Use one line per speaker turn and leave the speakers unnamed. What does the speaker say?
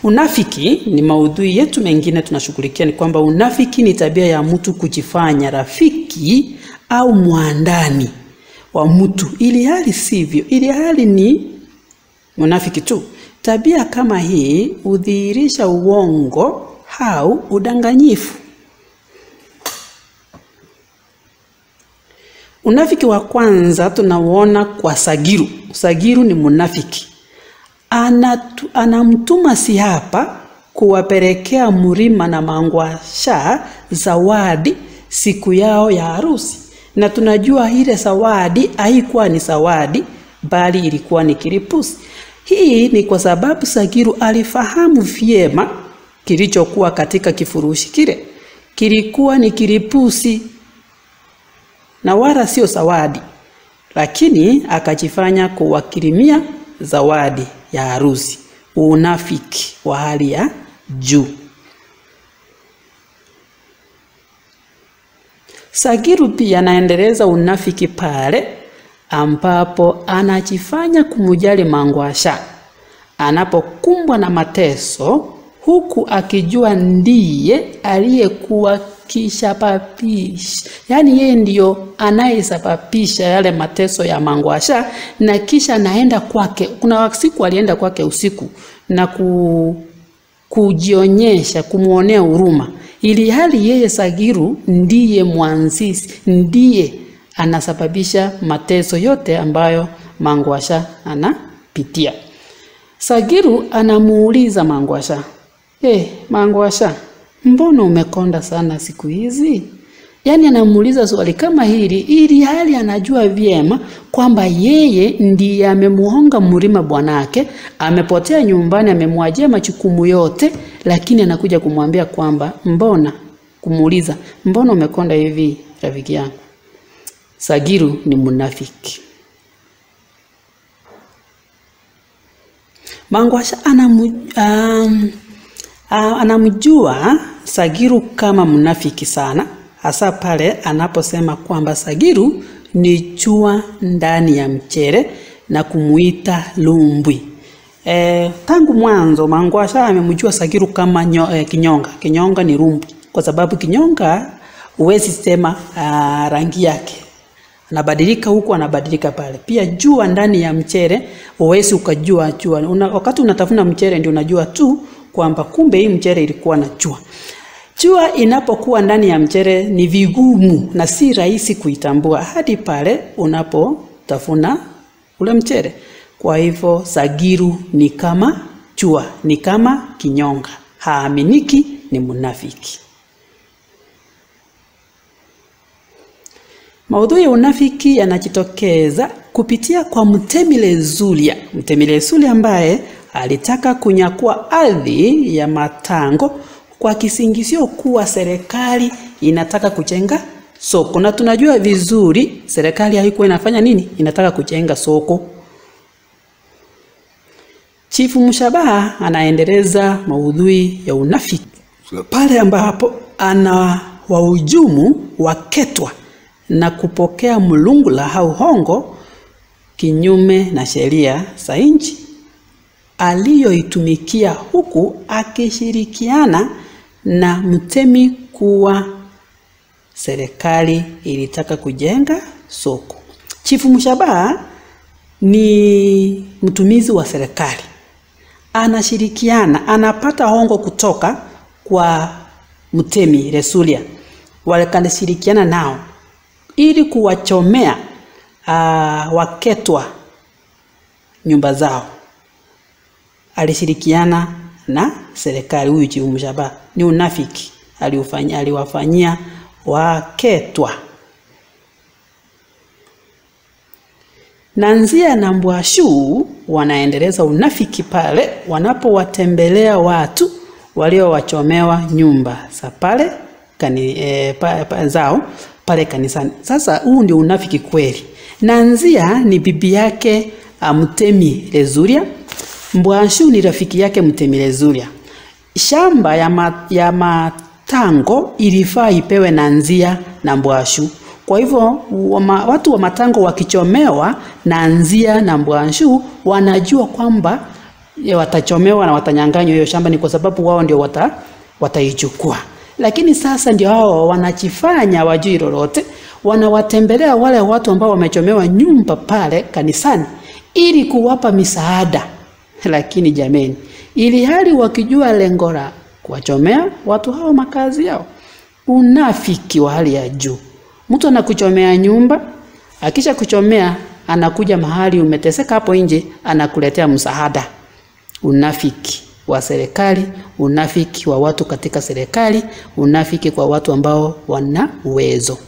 Unafiki ni maudhui yetu mengine tunashughulikia, ni kwamba unafiki ni tabia ya mtu kujifanya rafiki au muandani wa mtu ili hali sivyo, ili hali ni munafiki tu. Tabia kama hii udhihirisha uongo au udanganyifu. Unafiki wa kwanza tunauona kwa Sagiru. Sagiru ni munafiki. Anamtuma Sihapa kuwapelekea Murima na Mangwasha zawadi siku yao ya harusi. Na tunajua ile zawadi haikuwa ni zawadi bali ilikuwa ni kilipusi. Hii ni kwa sababu Sagiru alifahamu vyema kilichokuwa katika kifurushi kile. Kilikuwa ni kilipusi na wala sio zawadi, lakini akajifanya kuwakirimia zawadi ya harusi. Unafiki wa hali ya juu. Sagiru pia anaendeleza unafiki pale ambapo anajifanya kumujali Mangwasha anapokumbwa na mateso, huku akijua ndiye aliyekuwa kishapapisha. Yani yeye ndio anayesababisha yale mateso ya Mangwasha, na kisha naenda kwake. Kuna siku alienda kwake usiku na kujionyesha, kumuonea huruma, ili hali yeye Sagiru ndiye mwanzisi, ndiye anasababisha mateso yote ambayo Mangwasha anapitia. Sagiru anamuuliza Mangwasha, Mangwasha, mbona umekonda sana siku hizi? Yani anamuuliza swali kama hili ili hali anajua vyema kwamba yeye ndiye amemuhonga Murima bwanake, amepotea nyumbani, amemwajia majukumu yote, lakini anakuja kumwambia kwamba kumuuliza mbona umekonda hivi rafiki yangu. Sagiru ni munafiki. Mangwasha anamjua Sagiru kama munafiki sana, hasa pale anaposema kwamba Sagiru ni chua ndani ya mchere na kumuita lumbwi. Tangu mwanzo Mangwasha amemjua Sagiru kama kinyonga. Kinyonga ni lumbwi, kwa sababu kinyonga huwezi sema rangi yake, anabadilika huku anabadilika pale. Pia jua ndani ya mchere huwezi ukajua jua. Wakati unatafuna mchere ndio unajua tu kwamba kumbe hii mchere ilikuwa na jua. Jua inapokuwa ndani ya mchere ni vigumu na si rahisi kuitambua hadi pale unapotafuna ule mchere. Kwa hivyo Sagiru ni kama jua, ni kama kinyonga, haaminiki, ni munafiki. Maudhui ya unafiki yanajitokeza kupitia kwa Mtemilezulia. Mtemilezulia ambaye alitaka kunyakua ardhi ya Matango kwa kisingizio kuwa serikali inataka kujenga soko. Na tunajua vizuri serikali haikuwa inafanya nini? Inataka kujenga soko. Chifu Mshabaha anaendeleza maudhui ya unafiki pale ambapo ana wahujumu waketwa na kupokea mlungula au hongo kinyume na sheria za nchi aliyoitumikia, huku akishirikiana na mtemi kuwa serikali ilitaka kujenga soko. Chifu Mshabaha ni mtumizi wa serikali, anashirikiana, anapata hongo kutoka kwa Mtemi Lesulia, wakanashirikiana nao ili kuwachomea waketwa nyumba zao. Alishirikiana na serikali huyu Chifu Mshabaha. Ni unafiki aliwafanyia waketwa. Nanzia na Mbwashu wanaendeleza unafiki pale wanapowatembelea watu waliowachomewa nyumba za pale zao pale kanisani. Sasa huu ndio unafiki kweli. Nanzia ni bibi yake Mtemi Lezulia. Mbwashu ni rafiki yake Mtemi Lezulia. Shamba ya Matango ilifaa ipewe Nanzia na Mbwashu. Kwa hivyo watu wa Matango wakichomewa, Nanzia na Mbwashu wanajua kwamba watachomewa na watanyang'anywa hiyo shamba, ni kwa sababu wao ndio wataichukua. Lakini sasa ndio hao wanachifanya wajui lolote, wanawatembelea wale watu ambao wamechomewa nyumba pale kanisani ili kuwapa misaada. Lakini jameni, ili hali wakijua lengo la kuwachomea watu hao makazi yao. Unafiki wa hali ya juu. Mtu anakuchomea nyumba, akisha kuchomea anakuja mahali umeteseka hapo nje, anakuletea msaada. Unafiki wa serikali, unafiki wa watu katika serikali, unafiki kwa watu ambao wana uwezo.